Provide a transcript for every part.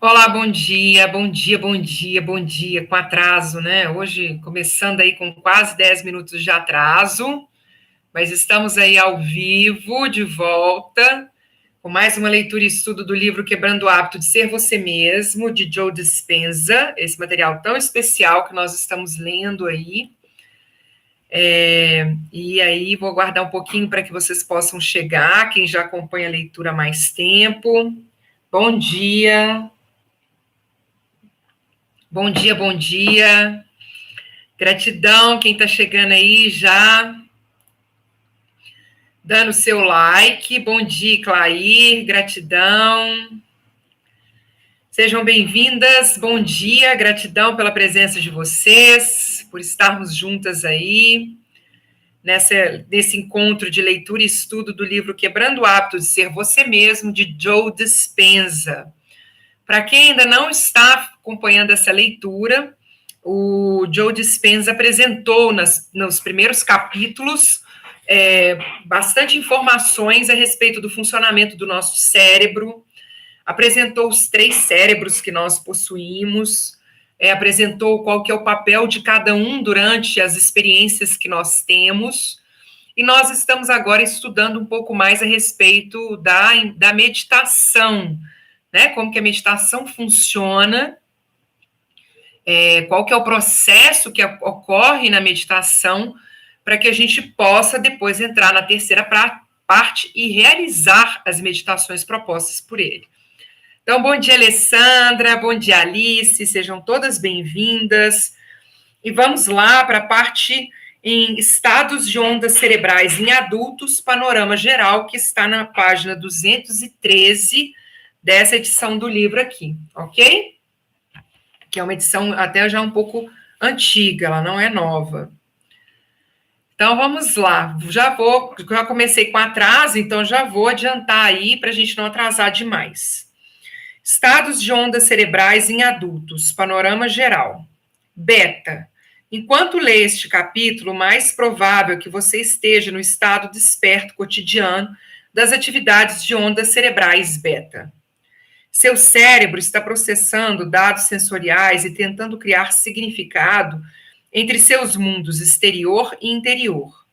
Olá, bom dia, bom dia, bom dia, bom dia, com atraso, né? Hoje, começando aí com quase 10 minutos de atraso, mas estamos aí ao vivo, de volta, com mais uma leitura e estudo do livro Quebrando o Hábito de Ser Você Mesmo, de Joe Dispenza, esse material tão especial que nós estamos lendo aí. E aí, vou aguardar um pouquinho para que vocês possam chegar, quem já acompanha a leitura há mais tempo. Bom dia. Bom dia, bom dia. Gratidão, quem está chegando aí já dando seu like. Bom dia, Clair, gratidão. Sejam bem-vindas, bom dia, gratidão pela presença de vocês, por estarmos juntas aí, nesse encontro de leitura e estudo do livro Quebrando o Hábito de Ser Você Mesmo, de Joe Dispenza. Para quem ainda não está acompanhando essa leitura, o Joe Dispenza apresentou nos primeiros capítulos bastante informações a respeito do funcionamento do nosso cérebro, apresentou os 3 cérebros que nós possuímos, apresentou qual que é o papel de cada um durante as experiências que nós temos, e nós estamos agora estudando um pouco mais a respeito da meditação, né? Como que a meditação funciona, qual que é o processo que ocorre na meditação, para que a gente possa depois entrar na terceira parte e realizar as meditações propostas por ele. Então, bom dia, Alessandra, bom dia, Alice, sejam todas bem-vindas. E vamos lá para a parte em estados de ondas cerebrais em adultos, panorama geral, que está na página 213 dessa edição do livro aqui, ok? Que é uma edição até já um pouco antiga, ela não é nova. Então, vamos lá. Já comecei com atraso, então já vou adiantar aí para a gente não atrasar demais. Estados de ondas cerebrais em adultos, panorama geral. Beta. Enquanto lê este capítulo, mais provável que você esteja no estado desperto cotidiano das atividades de ondas cerebrais beta. Seu cérebro está processando dados sensoriais e tentando criar significado entre seus mundos exterior e interior.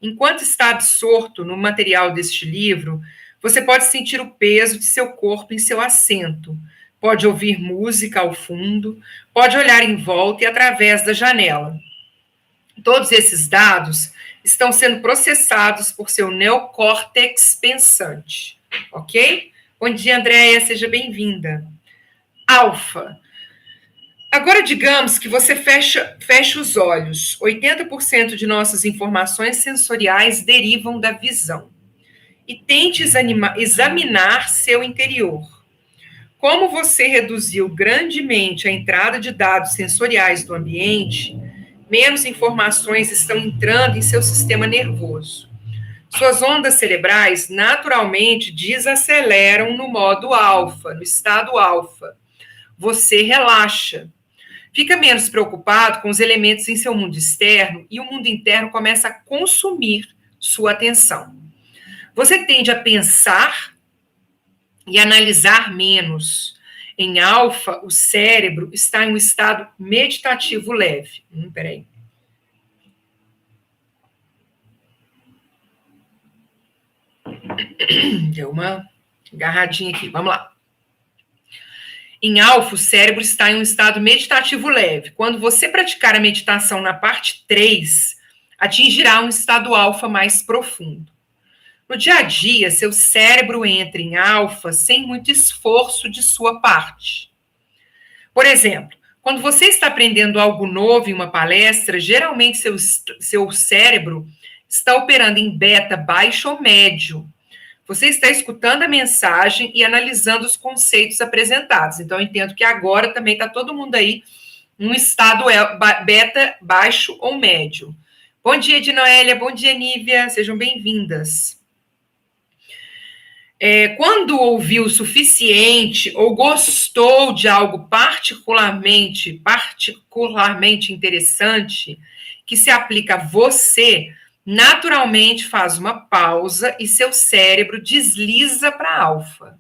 Enquanto está absorto no material deste livro, você pode sentir o peso de seu corpo em seu assento, pode ouvir música ao fundo, pode olhar em volta e através da janela. Todos esses dados estão sendo processados por seu neocórtex pensante, ok? Bom dia, Andréia, seja bem-vinda. Alfa. Agora, digamos que você fecha os olhos. 80% de nossas informações sensoriais derivam da visão. E tente examinar seu interior. Como você reduziu grandemente a entrada de dados sensoriais do ambiente, menos informações estão entrando em seu sistema nervoso. Suas ondas cerebrais naturalmente desaceleram no modo alfa, no estado alfa. Você relaxa. Fica menos preocupado com os elementos em seu mundo externo e o mundo interno começa a consumir sua atenção. Você tende a pensar e analisar menos. Em alfa, o cérebro está em um estado meditativo leve. Peraí. Deu uma agarradinha aqui. Vamos lá. Em alfa, o cérebro está em um estado meditativo leve. Quando você praticar a meditação na parte 3, atingirá um estado alfa mais profundo. No dia a dia, seu cérebro entra em alfa sem muito esforço de sua parte. Por exemplo, quando você está aprendendo algo novo em uma palestra, geralmente seu cérebro está operando em beta baixo ou médio. Você está escutando a mensagem e analisando os conceitos apresentados. Então, eu entendo que agora também está todo mundo aí num estado beta baixo ou médio. Bom dia, Ednoélia. Bom dia, Nívia. Sejam bem-vindas. Quando ouviu o suficiente ou gostou de algo particularmente interessante que se aplica a você, naturalmente faz uma pausa e seu cérebro desliza para alfa.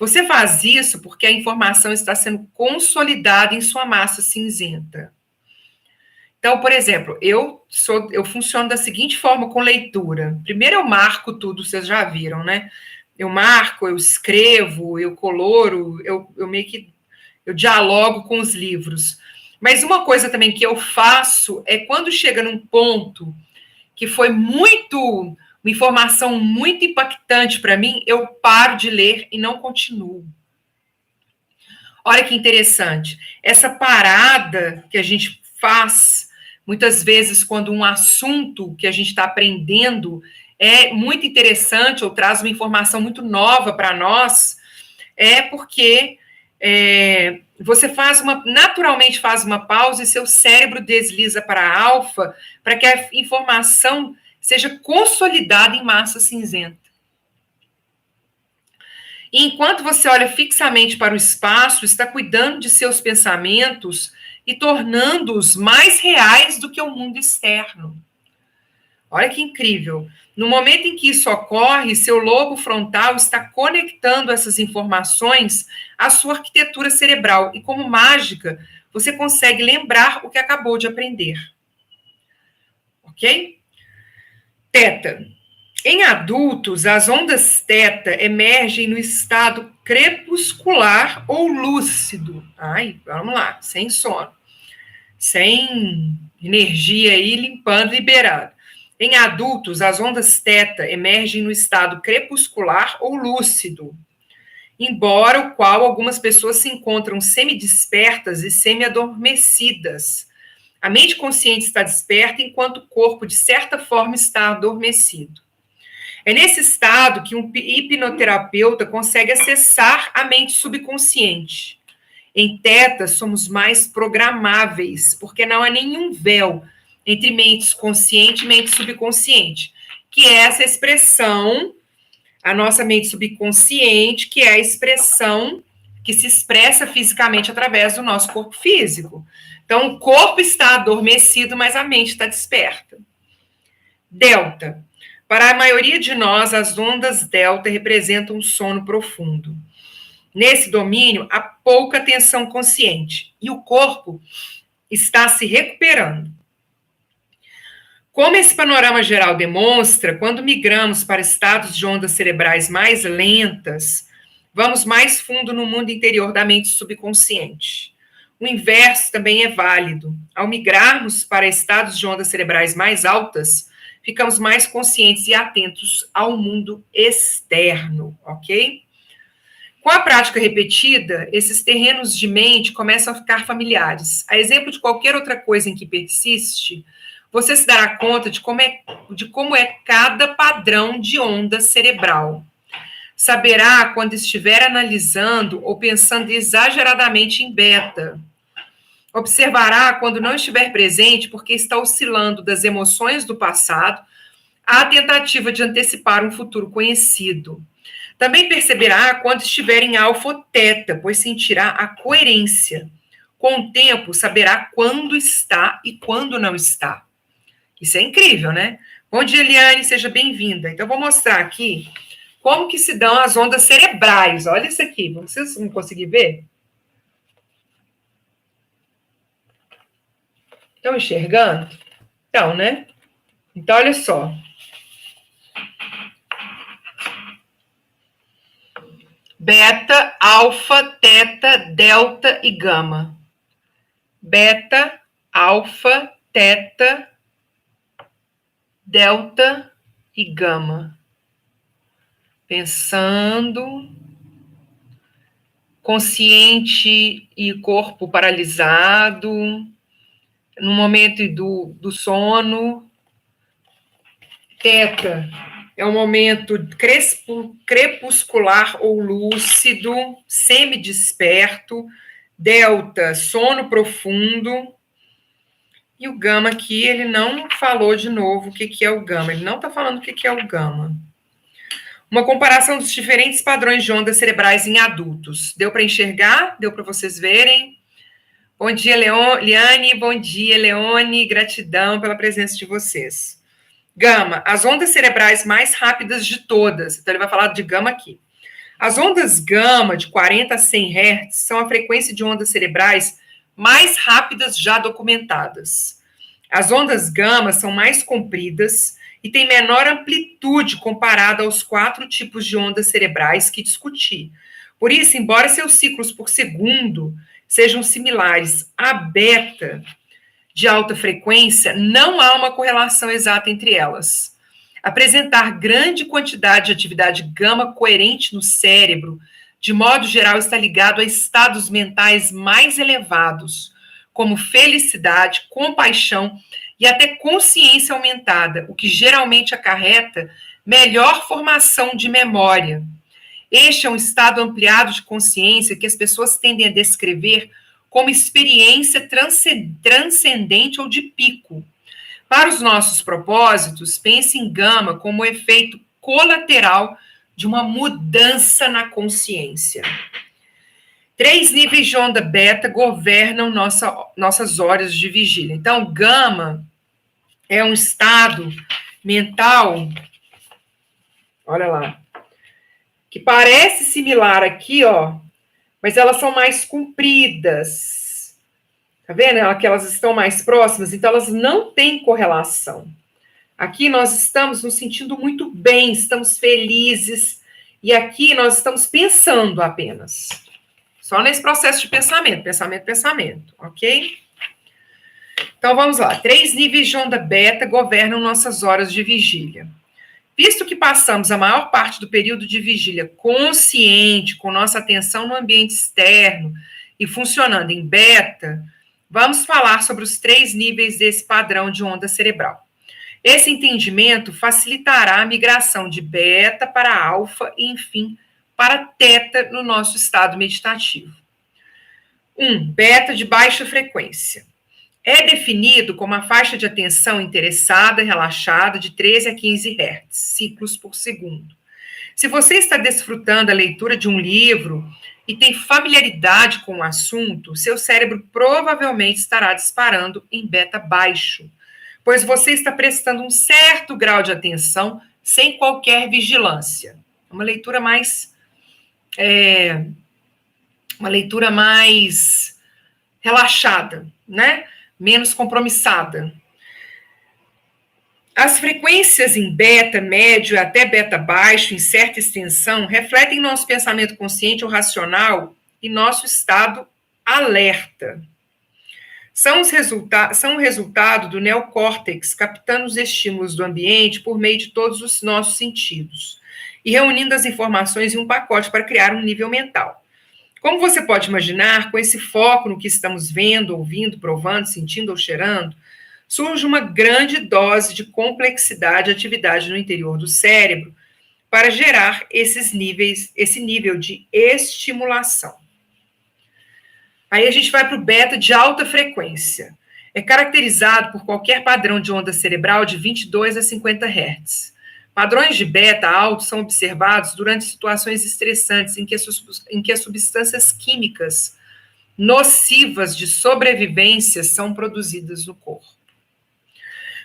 Você faz isso porque a informação está sendo consolidada em sua massa cinzenta. Então, por exemplo, eu funciono da seguinte forma com leitura. Primeiro eu marco tudo, vocês já viram, né? Eu marco, eu escrevo, eu coloro, eu meio que eu dialogo com os livros. Mas uma coisa também que eu faço é quando chega num ponto que foi uma informação muito impactante para mim, eu paro de ler e não continuo. Olha que interessante. Essa parada que a gente faz, muitas vezes, quando um assunto que a gente está aprendendo é muito interessante ou traz uma informação muito nova para nós, é porque você naturalmente faz uma pausa e seu cérebro desliza para a alfa para que a informação seja consolidada em massa cinzenta. E enquanto você olha fixamente para o espaço, está cuidando de seus pensamentos e tornando-os mais reais do que o mundo externo. Olha que incrível. No momento em que isso ocorre, seu lobo frontal está conectando essas informações à sua arquitetura cerebral. E como mágica, você consegue lembrar o que acabou de aprender. Ok? Teta. Em adultos, as ondas teta emergem no estado crepuscular ou lúcido. Ai, vamos lá, sem sono. Sem energia aí, limpando, liberado. Em adultos, as ondas teta emergem no estado crepuscular ou lúcido, embora o qual algumas pessoas se encontram semidespertas e semi-adormecidas. A mente consciente está desperta enquanto o corpo, de certa forma, está adormecido. É nesse estado que um hipnoterapeuta consegue acessar a mente subconsciente. Em teta, somos mais programáveis, porque não há nenhum véu entre mentes consciente e mente subconsciente, que é essa expressão, a nossa mente subconsciente, que é a expressão que se expressa fisicamente através do nosso corpo físico. Então, o corpo está adormecido, mas a mente está desperta. Delta. Para a maioria de nós, as ondas delta representam um sono profundo. Nesse domínio, há pouca tensão consciente e o corpo está se recuperando. Como esse panorama geral demonstra, quando migramos para estados de ondas cerebrais mais lentas, vamos mais fundo no mundo interior da mente subconsciente. O inverso também é válido. Ao migrarmos para estados de ondas cerebrais mais altas, ficamos mais conscientes e atentos ao mundo externo, ok? Com a prática repetida, esses terrenos de mente começam a ficar familiares. A exemplo de qualquer outra coisa em que persiste, você se dará conta de como é cada padrão de onda cerebral. Saberá quando estiver analisando ou pensando exageradamente em beta. Observará quando não estiver presente porque está oscilando das emoções do passado à tentativa de antecipar um futuro conhecido. Também perceberá quando estiver em alfa ou teta, pois sentirá a coerência. Com o tempo, saberá quando está e quando não está. Isso é incrível, né? Bom dia, Eliane, seja bem-vinda. Então, vou mostrar aqui como que se dão as ondas cerebrais. Olha isso aqui, vocês vão conseguir ver? Estão enxergando? Então, né? Então, olha só. Beta, alfa, teta, delta e gama. Beta, alfa, teta, delta e gama. Pensando, consciente e corpo paralisado, no momento do sono. Teta é um momento crepuscular ou lúcido, semidesperto. Delta, sono profundo. E o gama aqui, ele não falou de novo o que é o gama. Ele não está falando o que é o gama. Uma comparação dos diferentes padrões de ondas cerebrais em adultos. Deu para enxergar? Deu para vocês verem? Bom dia, Liane. Bom dia, Leone. Gratidão pela presença de vocês. Gama, as ondas cerebrais mais rápidas de todas. Então, ele vai falar de gama aqui. As ondas gama de 40 a 100 Hz são a frequência de ondas cerebrais mais rápidas já documentadas. As ondas gama são mais compridas e têm menor amplitude comparada aos 4 tipos de ondas cerebrais que discuti. Por isso, embora seus ciclos por segundo sejam similares à beta de alta frequência, não há uma correlação exata entre elas. Apresentar grande quantidade de atividade gama coerente no cérebro, de modo geral, está ligado a estados mentais mais elevados, como felicidade, compaixão e até consciência aumentada, o que geralmente acarreta melhor formação de memória. Este é um estado ampliado de consciência que as pessoas tendem a descrever como experiência transcendente ou de pico. Para os nossos propósitos, pense em gama como efeito colateral de uma mudança na consciência. 3 níveis de onda beta governam nossas horas de vigília. Então, gama é um estado mental, olha lá, que parece similar aqui, ó, mas elas são mais compridas. Tá vendo? Que elas estão mais próximas, então elas não têm correlação. Aqui nós estamos nos sentindo muito bem, estamos felizes, e aqui nós estamos pensando apenas. Só nesse processo de pensamento, ok? Então vamos lá. 3 níveis de onda beta governam nossas horas de vigília. Visto que passamos a maior parte do período de vigília consciente, com nossa atenção no ambiente externo e funcionando em beta, vamos falar sobre os 3 níveis desse padrão de onda cerebral. Esse entendimento facilitará a migração de beta para alfa e, enfim, para teta no nosso estado meditativo. 1. Beta de baixa frequência. É definido como a faixa de atenção interessada e relaxada de 13 a 15 Hz, ciclos por segundo. Se você está desfrutando a leitura de um livro e tem familiaridade com o assunto, seu cérebro provavelmente estará disparando em beta baixo, pois você está prestando um certo grau de atenção sem qualquer vigilância. Uma leitura mais relaxada, né? Menos compromissada. As frequências em beta médio e até beta baixo, em certa extensão, refletem nosso pensamento consciente ou racional e nosso estado alerta. São o resultado do neocórtex, captando os estímulos do ambiente por meio de todos os nossos sentidos e reunindo as informações em um pacote para criar um nível mental. Como você pode imaginar, com esse foco no que estamos vendo, ouvindo, provando, sentindo ou cheirando, surge uma grande dose de complexidade e atividade no interior do cérebro para gerar esse nível de estimulação. Aí a gente vai para o beta de alta frequência. É caracterizado por qualquer padrão de onda cerebral de 22 a 50 Hz. Padrões de beta alto são observados durante situações estressantes em que as substâncias químicas nocivas de sobrevivência são produzidas no corpo.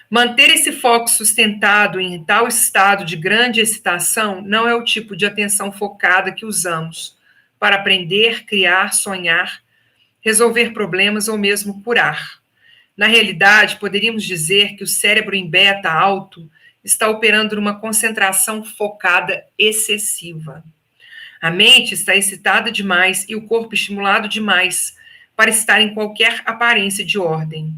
Manter esse foco sustentado em tal estado de grande excitação não é o tipo de atenção focada que usamos para aprender, criar, sonhar, resolver problemas ou mesmo curar. Na realidade, poderíamos dizer que o cérebro em beta alto está operando numa concentração focada excessiva. A mente está excitada demais e o corpo estimulado demais para estar em qualquer aparência de ordem.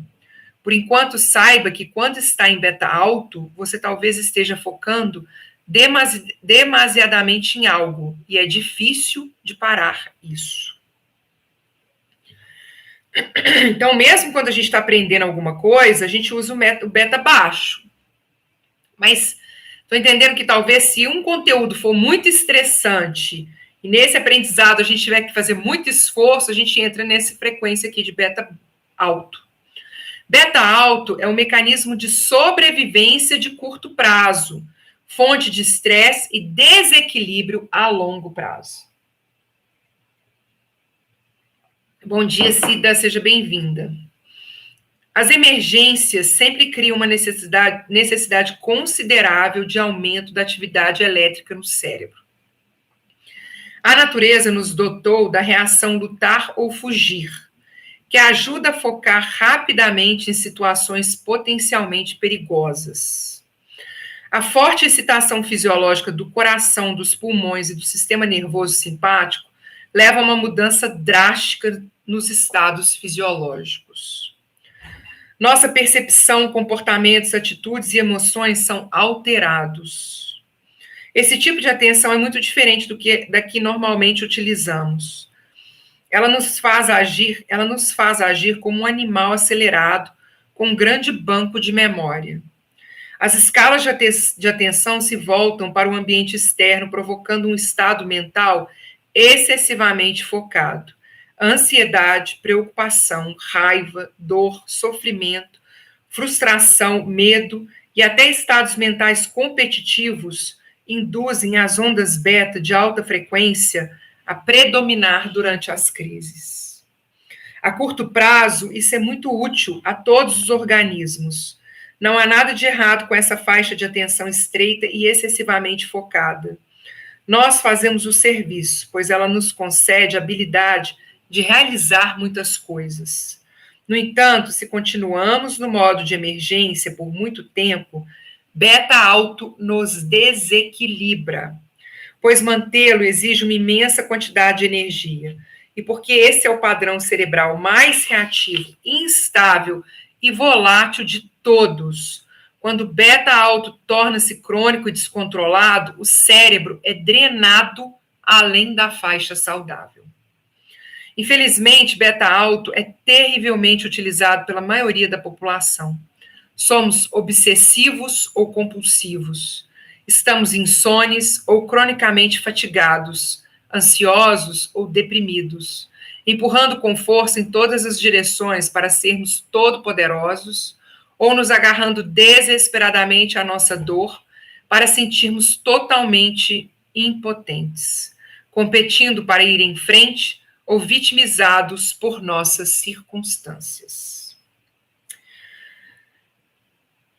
Por enquanto, saiba que quando está em beta alto, você talvez esteja focando demasiadamente em algo, e é difícil de parar isso. Então, mesmo quando a gente está aprendendo alguma coisa, a gente usa o beta baixo. Mas estou entendendo que talvez se um conteúdo for muito estressante e nesse aprendizado a gente tiver que fazer muito esforço, a gente entra nessa frequência aqui de beta alto. Beta alto é um mecanismo de sobrevivência de curto prazo, fonte de estresse e desequilíbrio a longo prazo. Bom dia, Cida, seja bem-vinda. As emergências sempre criam uma necessidade considerável de aumento da atividade elétrica no cérebro. A natureza nos dotou da reação lutar ou fugir, que ajuda a focar rapidamente em situações potencialmente perigosas. A forte excitação fisiológica do coração, dos pulmões e do sistema nervoso simpático leva a uma mudança drástica nos estados fisiológicos. Nossa percepção, comportamentos, atitudes e emoções são alterados. Esse tipo de atenção é muito diferente da que normalmente utilizamos. Ela nos faz agir como um animal acelerado com um grande banco de memória. As escalas de atenção se voltam para o ambiente externo, provocando um estado mental excessivamente focado. Ansiedade, preocupação, raiva, dor, sofrimento, frustração, medo e até estados mentais competitivos induzem as ondas beta de alta frequência a predominar durante as crises. A curto prazo, isso é muito útil a todos os organismos. Não há nada de errado com essa faixa de atenção estreita e excessivamente focada. Nós fazemos o serviço, pois ela nos concede a habilidade de realizar muitas coisas. No entanto, se continuamos no modo de emergência por muito tempo, beta alto nos desequilibra, pois mantê-lo exige uma imensa quantidade de energia. E porque esse é o padrão cerebral mais reativo, instável e volátil de todos, quando beta alto torna-se crônico e descontrolado, o cérebro é drenado além da faixa saudável. Infelizmente, beta alto é terrivelmente utilizado pela maioria da população. Somos obsessivos ou compulsivos. Estamos insones ou cronicamente fatigados, ansiosos ou deprimidos, empurrando com força em todas as direções para sermos todo-poderosos, ou nos agarrando desesperadamente à nossa dor para sentirmos totalmente impotentes, competindo para ir em frente ou vitimizados por nossas circunstâncias.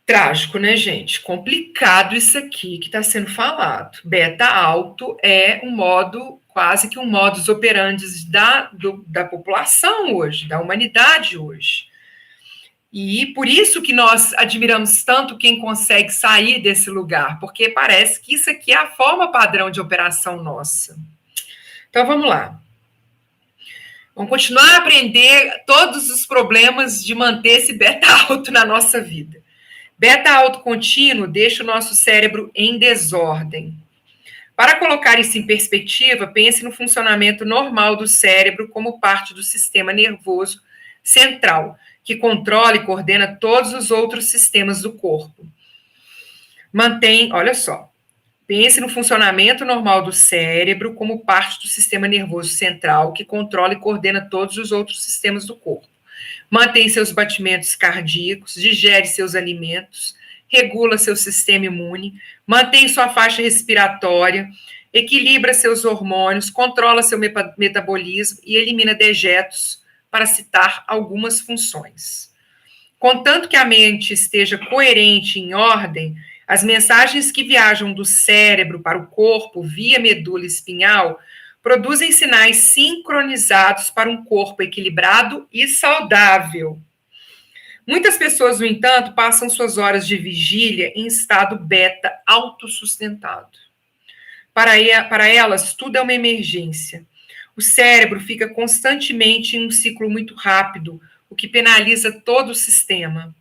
Trágico, né, gente? Complicado isso aqui que está sendo falado. Beta alto é um modo, quase que um modus operandi da população hoje, da humanidade hoje. E por isso que nós admiramos tanto quem consegue sair desse lugar, porque parece que isso aqui é a forma padrão de operação nossa. Então, vamos lá. Vamos continuar a aprender todos os problemas de manter esse beta alto na nossa vida. Beta alto contínuo deixa o nosso cérebro em desordem. Para colocar isso em perspectiva, pense no funcionamento normal do cérebro como parte do sistema nervoso central, que controla e coordena todos os outros sistemas do corpo. Olha só, pense no funcionamento normal do cérebro como parte do sistema nervoso central, que controla e coordena todos os outros sistemas do corpo. Mantém seus batimentos cardíacos, digere seus alimentos, regula seu sistema imune, mantém sua faixa respiratória, equilibra seus hormônios, controla seu metabolismo e elimina dejetos, para citar algumas funções. Contanto que a mente esteja coerente e em ordem, as mensagens que viajam do cérebro para o corpo via medula espinhal produzem sinais sincronizados para um corpo equilibrado e saudável. Muitas pessoas, no entanto, passam suas horas de vigília em estado beta autossustentado. Para elas, tudo é uma emergência. O cérebro fica constantemente em um ciclo muito rápido, o que penaliza todo o sistema.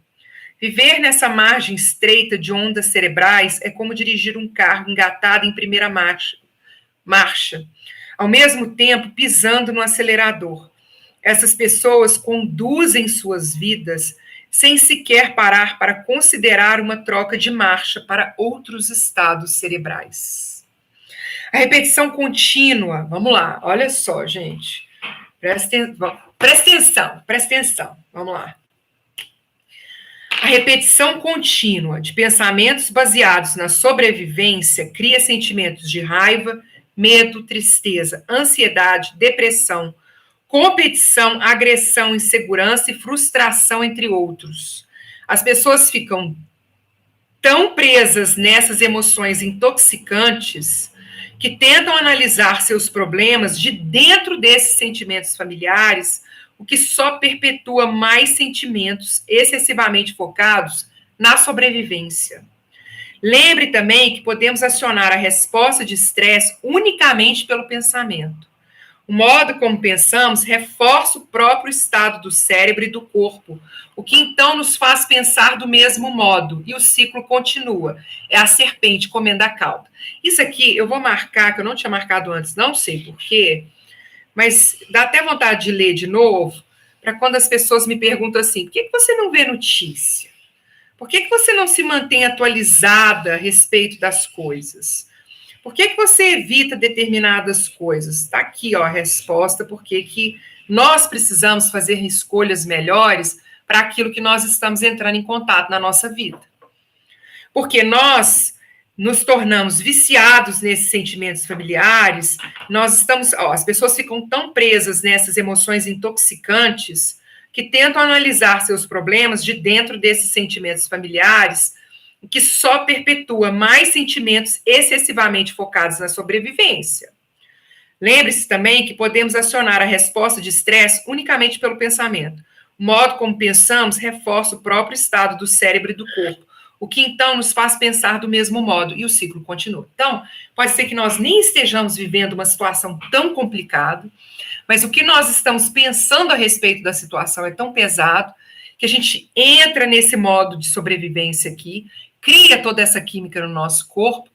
Viver nessa margem estreita de ondas cerebrais é como dirigir um carro engatado em primeira marcha, ao mesmo tempo pisando no acelerador. Essas pessoas conduzem suas vidas sem sequer parar para considerar uma troca de marcha para outros estados cerebrais. A repetição contínua, vamos lá, olha só, gente. Presta atenção, vamos lá. A repetição contínua de pensamentos baseados na sobrevivência cria sentimentos de raiva, medo, tristeza, ansiedade, depressão, competição, agressão, insegurança e frustração, entre outros. As pessoas ficam tão presas nessas emoções intoxicantes que tentam analisar seus problemas de dentro desses sentimentos familiares, o que só perpetua mais sentimentos excessivamente focados na sobrevivência. Lembre também que podemos acionar a resposta de estresse unicamente pelo pensamento. O modo como pensamos reforça o próprio estado do cérebro e do corpo, o que então nos faz pensar do mesmo modo, e o ciclo continua. É a serpente comendo a cauda. Isso aqui eu vou marcar, que eu não tinha marcado antes, não sei porquê, mas dá até vontade de ler de novo, para quando as pessoas me perguntam assim, por que você não vê notícia? Por que você não se mantém atualizada a respeito das coisas? Por que você evita determinadas coisas? Está aqui ó, a resposta, porque que nós precisamos fazer escolhas melhores para aquilo que nós estamos entrando em contato na nossa vida. Porque nós nos tornamos viciados nesses sentimentos familiares, nós estamos, ó, as pessoas ficam tão presas nessas emoções intoxicantes que tentam analisar seus problemas de dentro desses sentimentos familiares, que só perpetua mais sentimentos excessivamente focados na sobrevivência. Lembre-se também que podemos acionar a resposta de estresse unicamente pelo pensamento. O modo como pensamos reforça o próprio estado do cérebro e do corpo, o que então nos faz pensar do mesmo modo, e o ciclo continua. Então, pode ser que nós nem estejamos vivendo uma situação tão complicada, mas o que nós estamos pensando a respeito da situação é tão pesado que a gente entra nesse modo de sobrevivência aqui, cria toda essa química no nosso corpo,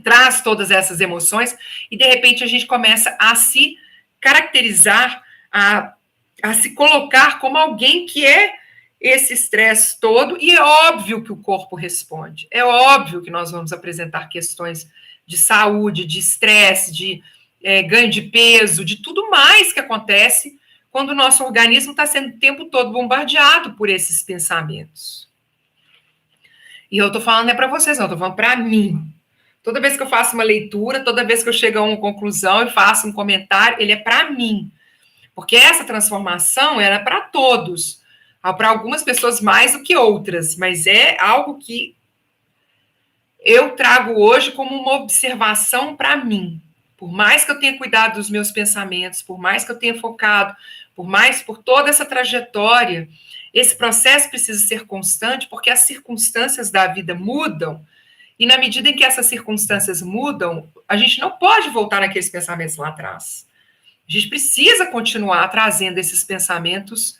traz todas essas emoções e, de repente, a gente começa a se caracterizar, a se colocar como alguém que é esse estresse todo, e é óbvio que o corpo responde. É óbvio que nós vamos apresentar questões de saúde, de estresse, de ganho de peso, de tudo mais que acontece quando o nosso organismo está sendo o tempo todo bombardeado por esses pensamentos. E eu estou falando não é para vocês, não, estou falando para mim. Toda vez que eu faço uma leitura, toda vez que eu chego a uma conclusão e faço um comentário, ele é para mim. Porque essa transformação era para todos. Para algumas pessoas mais do que outras, mas é algo que eu trago hoje como uma observação para mim. Por mais que eu tenha cuidado dos meus pensamentos, por mais que eu tenha focado, por toda essa trajetória, esse processo precisa ser constante, porque as circunstâncias da vida mudam, e na medida em que essas circunstâncias mudam, a gente não pode voltar naqueles pensamentos lá atrás. A gente precisa continuar trazendo esses pensamentos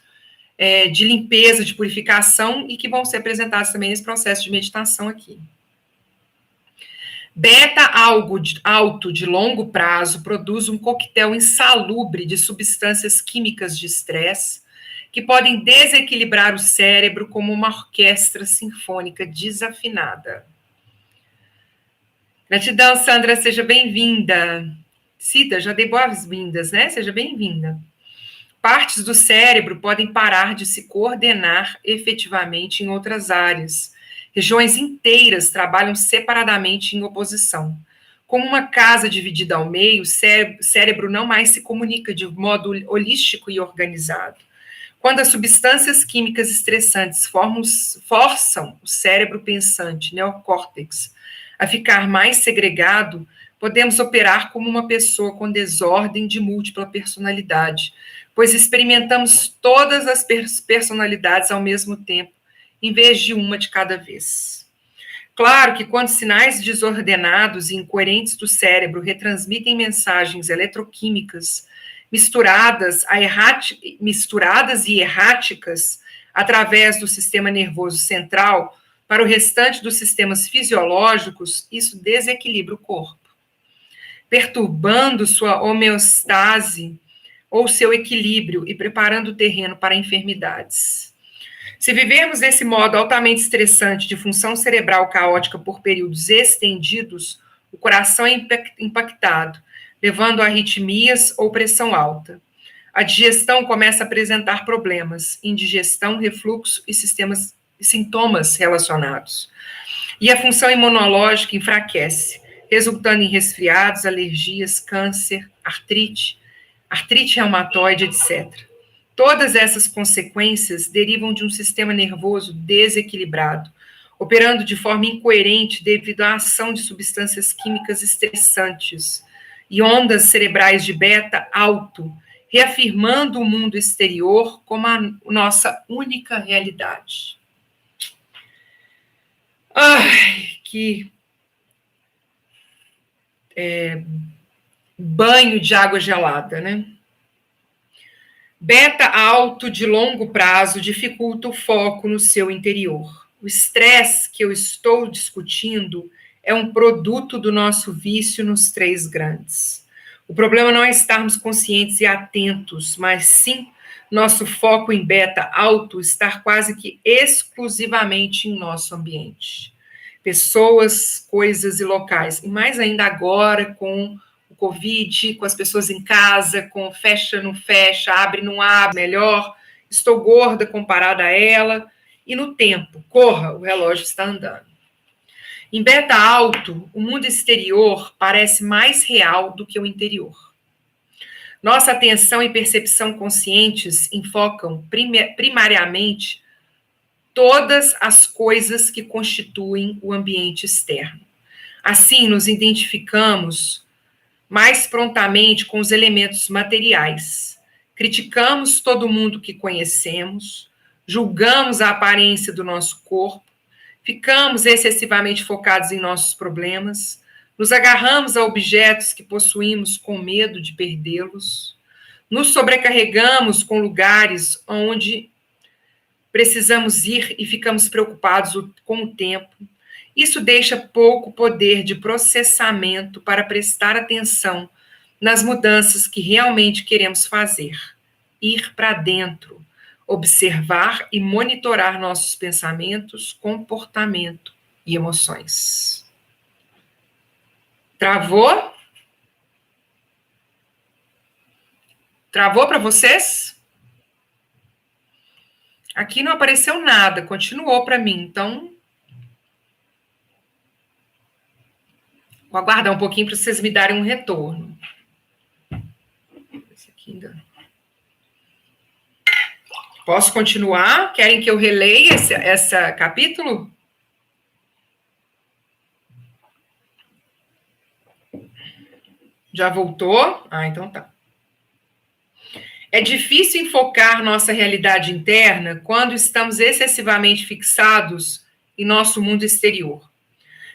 de limpeza, de purificação, e que vão ser apresentados também nesse processo de meditação aqui. Beta alto de longo prazo produz um coquetel insalubre de substâncias químicas de estresse que podem desequilibrar o cérebro como uma orquestra sinfônica desafinada. Gratidão, Sandra, seja bem-vinda. Cida, já dei boas-vindas, né? Seja bem-vinda. Partes do cérebro podem parar de se coordenar efetivamente em outras áreas. Regiões inteiras trabalham separadamente em oposição. Como uma casa dividida ao meio, o cérebro não mais se comunica de modo holístico e organizado. Quando as substâncias químicas estressantes forçam o cérebro pensante, neocórtex, a ficar mais segregado, podemos operar como uma pessoa com desordem de múltipla personalidade, pois experimentamos todas as personalidades ao mesmo tempo, em vez de uma de cada vez. Claro que quando sinais desordenados e incoerentes do cérebro retransmitem mensagens eletroquímicas misturadas e erráticas através do sistema nervoso central para o restante dos sistemas fisiológicos, isso desequilibra o corpo, perturbando sua homeostase ou seu equilíbrio e preparando o terreno para enfermidades. Se vivermos desse modo altamente estressante de função cerebral caótica por períodos estendidos, o coração é impactado, levando a arritmias ou pressão alta. A digestão começa a apresentar problemas, indigestão, refluxo e sintomas relacionados. E a função imunológica enfraquece, resultando em resfriados, alergias, câncer, artrite reumatoide, etc. Todas essas consequências derivam de um sistema nervoso desequilibrado, operando de forma incoerente devido à ação de substâncias químicas estressantes e ondas cerebrais de beta alto, reafirmando o mundo exterior como a nossa única realidade. Ai, que banho de água gelada, né? Beta alto de longo prazo dificulta o foco no seu interior. O estresse que eu estou discutindo é um produto do nosso vício nos três grandes. O problema não é estarmos conscientes e atentos, mas sim nosso foco em beta alto estar quase que exclusivamente em nosso ambiente. Pessoas, coisas e locais. E mais ainda agora com o Covid, com as pessoas em casa, com fecha, não fecha, abre, não abre, melhor. Estou gorda comparada a ela. E no tempo, corra, o relógio está andando. Em beta alto, o mundo exterior parece mais real do que o interior. Nossa atenção e percepção conscientes enfocam primariamente todas as coisas que constituem o ambiente externo. Assim, nos identificamos mais prontamente com os elementos materiais. Criticamos todo mundo que conhecemos, julgamos a aparência do nosso corpo, ficamos excessivamente focados em nossos problemas, nos agarramos a objetos que possuímos com medo de perdê-los, nos sobrecarregamos com lugares onde precisamos ir e ficamos preocupados com o tempo. Isso deixa pouco poder de processamento para prestar atenção nas mudanças que realmente queremos fazer. Ir para dentro, observar e monitorar nossos pensamentos, comportamento e emoções. Travou? Travou para vocês? Aqui não apareceu nada, continuou para mim, então vou aguardar um pouquinho para vocês me darem um retorno. Esse aqui ainda... Posso continuar? Querem que eu releia esse capítulo? Já voltou? Ah, então tá. É difícil enfocar nossa realidade interna quando estamos excessivamente fixados em nosso mundo exterior.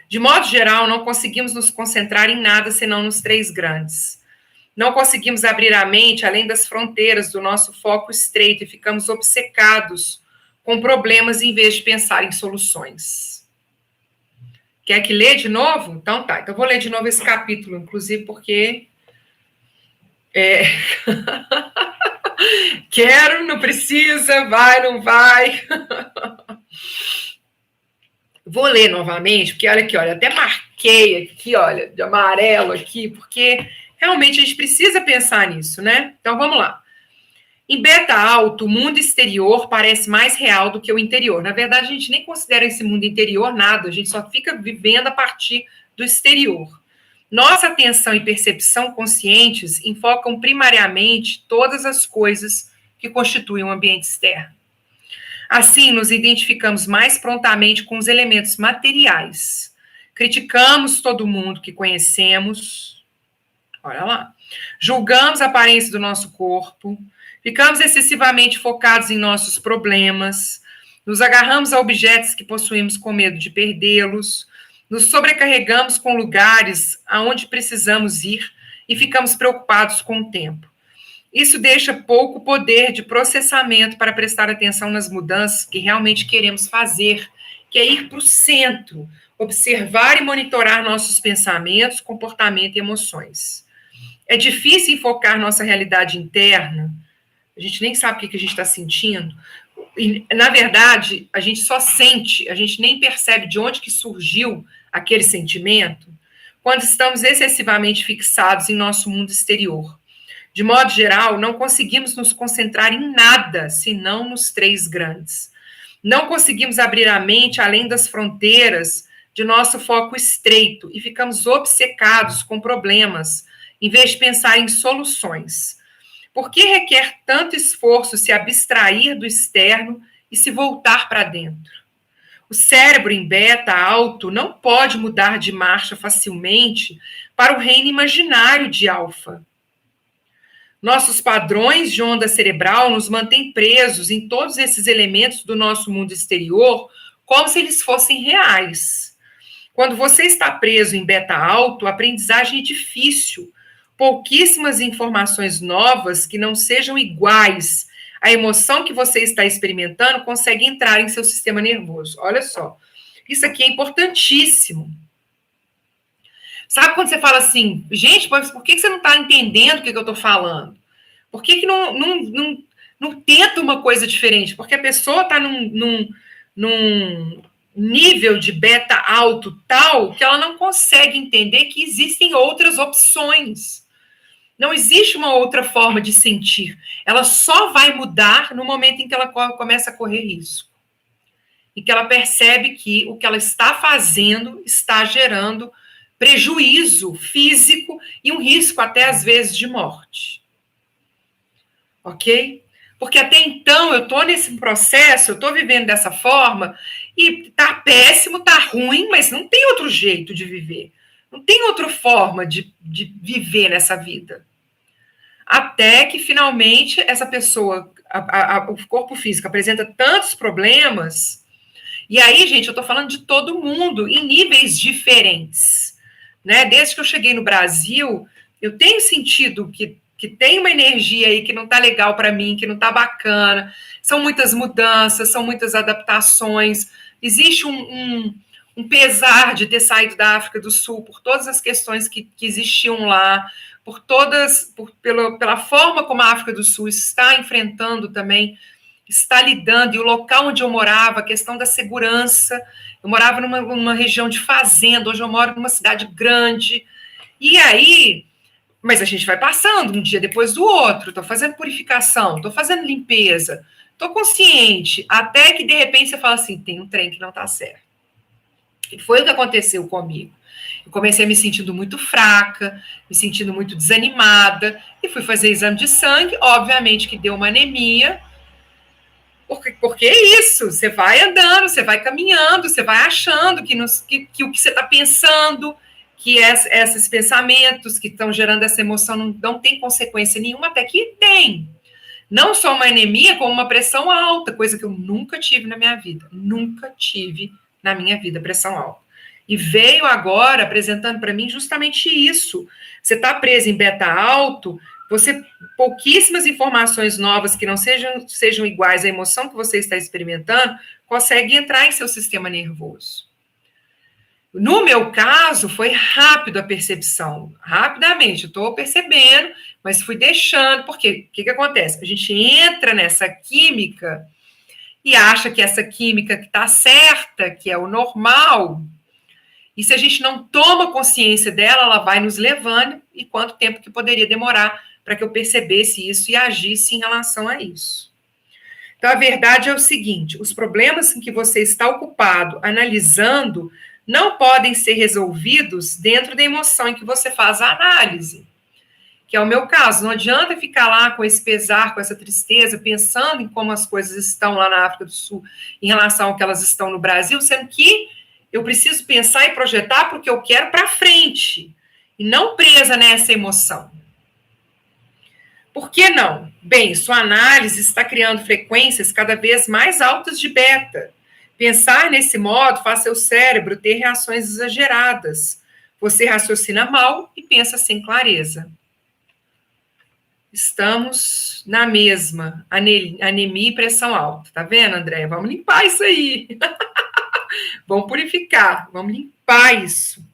De modo geral, não conseguimos nos concentrar em nada senão nos três grandes. Não conseguimos abrir a mente além das fronteiras do nosso foco estreito e ficamos obcecados com problemas em vez de pensar em soluções. Quer que lê de novo? Então tá, então vou ler de novo esse capítulo, inclusive porque... Quero, não precisa, vai, não vai. Vou ler novamente, porque olha aqui, olha, até marquei aqui, olha, de amarelo aqui, porque realmente a gente precisa pensar nisso, né? Então vamos lá. Em beta alto, o mundo exterior parece mais real do que o interior. Na verdade, a gente nem considera esse mundo interior nada, a gente só fica vivendo a partir do exterior. Nossa atenção e percepção conscientes enfocam primariamente todas as coisas que constituem o ambiente externo. Assim, nos identificamos mais prontamente com os elementos materiais. Criticamos todo mundo que conhecemos. Olha lá. Julgamos a aparência do nosso corpo. Ficamos excessivamente focados em nossos problemas. Nos agarramos a objetos que possuímos com medo de perdê-los. Nos sobrecarregamos com lugares aonde precisamos ir e ficamos preocupados com o tempo. Isso deixa pouco poder de processamento para prestar atenção nas mudanças que realmente queremos fazer, que é ir para o centro, observar e monitorar nossos pensamentos, comportamento e emoções. É difícil enfocar nossa realidade interna, a gente nem sabe o que a gente está sentindo, e, na verdade, a gente só sente, a gente nem percebe de onde que surgiu aquele sentimento, quando estamos excessivamente fixados em nosso mundo exterior. De modo geral, não conseguimos nos concentrar em nada, senão nos três grandes. Não conseguimos abrir a mente além das fronteiras de nosso foco estreito e ficamos obcecados com problemas, em vez de pensar em soluções. Por que requer tanto esforço se abstrair do externo e se voltar para dentro? O cérebro em beta alto não pode mudar de marcha facilmente para o reino imaginário de alfa. Nossos padrões de onda cerebral nos mantêm presos em todos esses elementos do nosso mundo exterior, como se eles fossem reais. Quando você está preso em beta alto, a aprendizagem é difícil. Pouquíssimas informações novas que não sejam iguais à emoção que você está experimentando consegue entrar em seu sistema nervoso. Olha só, isso aqui é importantíssimo. Sabe quando você fala assim, gente, por que você não está entendendo o que eu estou falando? Por que não tenta uma coisa diferente? Porque a pessoa está num nível de beta alto tal que ela não consegue entender que existem outras opções. Não existe uma outra forma de sentir. Ela só vai mudar no momento em que ela começa a correr risco. E que ela percebe que o que ela está fazendo está gerando prejuízo físico e um risco até às vezes de morte. Ok? Porque até então eu estou nesse processo, eu estou vivendo dessa forma e tá péssimo, tá ruim, mas não tem outro jeito de viver. Não tem outra forma de viver nessa vida. Até que finalmente essa pessoa, o corpo físico apresenta tantos problemas. E aí, gente, eu estou falando de todo mundo em níveis diferentes. Né? Desde que eu cheguei no Brasil, eu tenho sentido que tem uma energia aí que não está legal para mim, que não está bacana. São muitas mudanças, são muitas adaptações. Existe um pesar de ter saído da África do Sul por todas as questões que existiam lá, pela forma como a África do Sul está enfrentando também, está lidando, e o local onde eu morava, a questão da segurança. Eu morava numa região de fazenda, hoje eu moro numa cidade grande. E aí, mas a gente vai passando um dia depois do outro, estou fazendo purificação, estou fazendo limpeza, estou consciente, até que de repente você fala assim, tem um trem que não está certo. E foi o que aconteceu comigo. Eu comecei me sentindo muito fraca, me sentindo muito desanimada, e fui fazer exame de sangue, obviamente que deu uma anemia. Porque é isso, você vai andando, você vai caminhando, você vai achando que o que você está pensando, que esses pensamentos que estão gerando essa emoção não tem consequência nenhuma, até que tem. Não só uma anemia, como uma pressão alta, coisa que eu nunca tive na minha vida. Nunca tive na minha vida pressão alta. E veio agora apresentando para mim justamente isso. Você está preso em beta alto, pouquíssimas informações novas que não sejam iguais à emoção que você está experimentando, consegue entrar em seu sistema nervoso. No meu caso, foi rápido a percepção, rapidamente, eu estou percebendo, mas fui deixando, porque o que acontece? A gente entra nessa química e acha que essa química que está certa, que é o normal, e se a gente não toma consciência dela, ela vai nos levando, e quanto tempo que poderia demorar para que eu percebesse isso e agisse em relação a isso. Então, a verdade é o seguinte, os problemas em que você está ocupado, analisando, não podem ser resolvidos dentro da emoção em que você faz a análise, que é o meu caso. Não adianta ficar lá com esse pesar, com essa tristeza, pensando em como as coisas estão lá na África do Sul em relação ao que elas estão no Brasil, sendo que eu preciso pensar e projetar porque eu quero para frente, e não presa nessa emoção. Por que não? Bem, sua análise está criando frequências cada vez mais altas de beta. Pensar nesse modo faz seu cérebro ter reações exageradas. Você raciocina mal e pensa sem clareza. Estamos na mesma, anemia e pressão alta. Tá vendo, André? Vamos limpar isso aí. Vamos purificar, vamos limpar isso.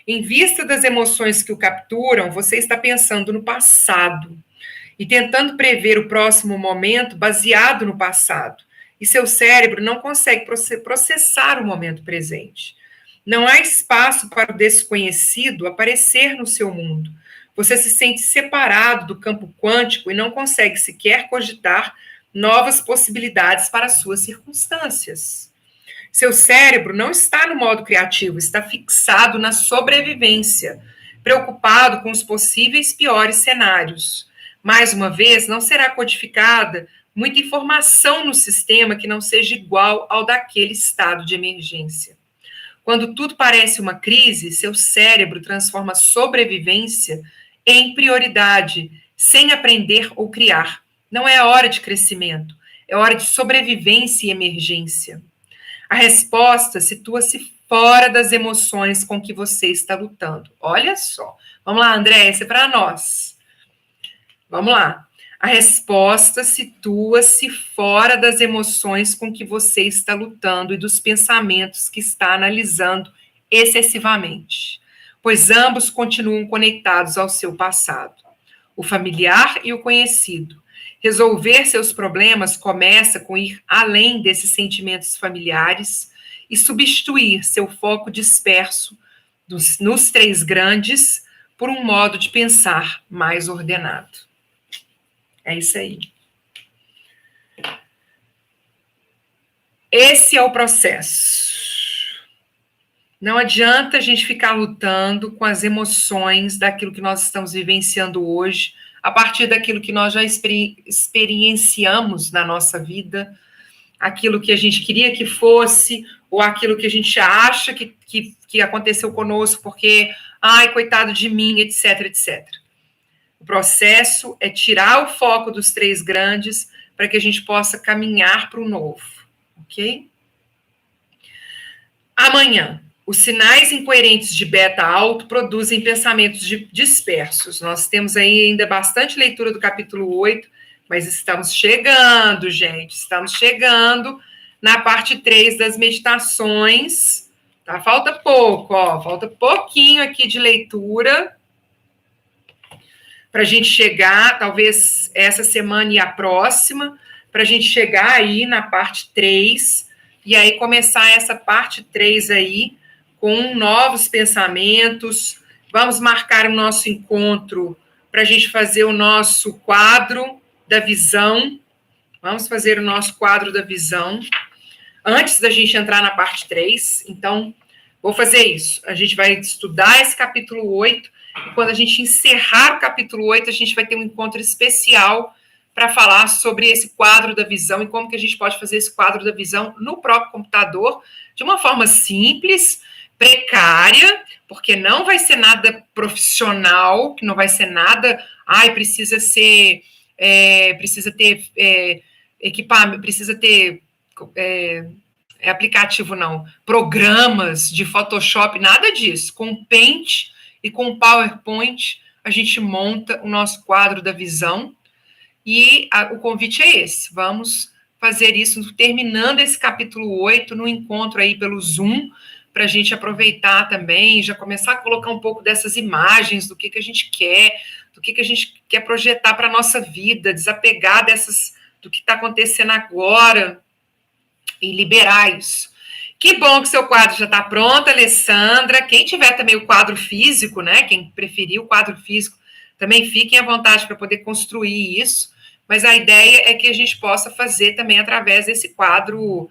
Em vista das emoções que o capturam, você está pensando no passado e tentando prever o próximo momento baseado no passado. E seu cérebro não consegue processar o momento presente. Não há espaço para o desconhecido aparecer no seu mundo. Você se sente separado do campo quântico e não consegue sequer cogitar novas possibilidades para as suas circunstâncias. Seu cérebro não está no modo criativo, está fixado na sobrevivência, preocupado com os possíveis piores cenários. Mais uma vez, não será codificada muita informação no sistema que não seja igual ao daquele estado de emergência. Quando tudo parece uma crise, seu cérebro transforma sobrevivência em prioridade, sem aprender ou criar. Não é hora de crescimento, é hora de sobrevivência e emergência. A resposta situa-se fora das emoções com que você está lutando. Olha só. Vamos lá, André, esse é para nós. Vamos lá. A resposta situa-se fora das emoções com que você está lutando e dos pensamentos que está analisando excessivamente, pois ambos continuam conectados ao seu passado, o familiar e o conhecido. Resolver seus problemas começa com ir além desses sentimentos familiares e substituir seu foco disperso nos três grandes por um modo de pensar mais ordenado. É isso aí. Esse é o processo. Não adianta a gente ficar lutando com as emoções daquilo que nós estamos vivenciando hoje, a partir daquilo que nós já experienciamos na nossa vida, aquilo que a gente queria que fosse, ou aquilo que a gente acha que aconteceu conosco, porque, ai, coitado de mim, etc, etc. O processo é tirar o foco dos três grandes para que a gente possa caminhar para o novo, ok? Amanhã, os sinais incoerentes de beta alto produzem pensamentos dispersos. Nós temos aí ainda bastante leitura do capítulo 8, mas estamos chegando, gente, estamos chegando na parte 3 das meditações, tá? Falta pouco, ó, falta pouquinho aqui de leitura para a gente chegar, talvez essa semana e a próxima, para a gente chegar aí na parte 3, e aí começar essa parte 3 aí, com novos pensamentos. Vamos marcar o nosso encontro para a gente fazer o nosso quadro da visão. Vamos fazer o nosso quadro da visão, antes da gente entrar na parte 3. Então, vou fazer isso. A gente vai estudar esse capítulo 8, e quando a gente encerrar o capítulo 8, a gente vai ter um encontro especial para falar sobre esse quadro da visão e como que a gente pode fazer esse quadro da visão no próprio computador, de uma forma simples, precária, porque não vai ser nada profissional, que não vai ser nada, precisa ter equipamento, precisa ter aplicativo não, programas de Photoshop, nada disso. Com Paint e com PowerPoint, a gente monta o nosso quadro da visão, e o convite é esse. Vamos fazer isso terminando esse capítulo 8, no encontro aí pelo Zoom, para a gente aproveitar também e já começar a colocar um pouco dessas imagens do que a gente quer, do que a gente quer projetar para a nossa vida, desapegar do que está acontecendo agora e liberar isso. Que bom que seu quadro já está pronto, Alessandra. Quem tiver também o quadro físico, né? Quem preferir o quadro físico, também fiquem à vontade para poder construir isso. Mas a ideia é que a gente possa fazer também através desse quadro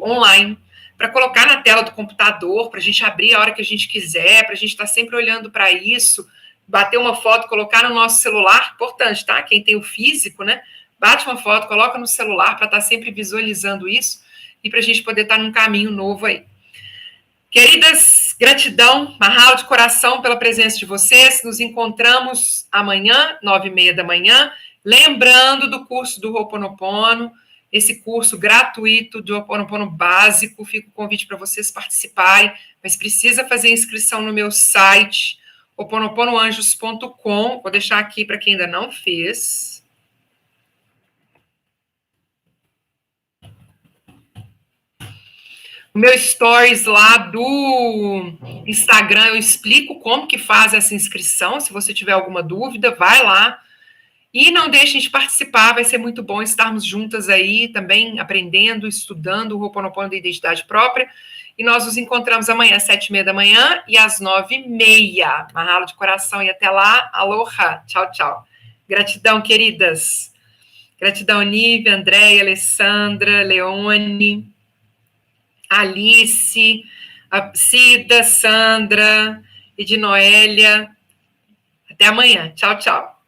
online, para colocar na tela do computador, para a gente abrir a hora que a gente quiser, para a gente estar sempre olhando para isso, bater uma foto, colocar no nosso celular, importante, tá? Quem tem o físico, né? Bate uma foto, coloca no celular para estar sempre visualizando isso e para a gente poder estar num caminho novo aí. Queridas, gratidão, mahalo de coração pela presença de vocês. Nos encontramos amanhã, 9h30 da manhã. Lembrando do curso do Ho'oponopono, esse curso gratuito do Ho'oponopono básico. Fica o convite para vocês participarem, mas precisa fazer inscrição no meu site, ho'oponoponoanjos.com. Vou deixar aqui para quem ainda não fez. O meu stories lá do Instagram, eu explico como que faz essa inscrição. Se você tiver alguma dúvida, vai lá. E não deixem de participar, vai ser muito bom estarmos juntas aí também, aprendendo, estudando o Ho'oponopono da identidade própria. E nós nos encontramos amanhã, às 7h30 da manhã e às 9h30. Mahalo de coração e até lá. Aloha. Tchau, tchau. Gratidão, queridas. Gratidão, Nívia, Andréia, Alessandra, Leone, Alice, a Cida, Sandra, Ednoélia. Até amanhã. Tchau, tchau.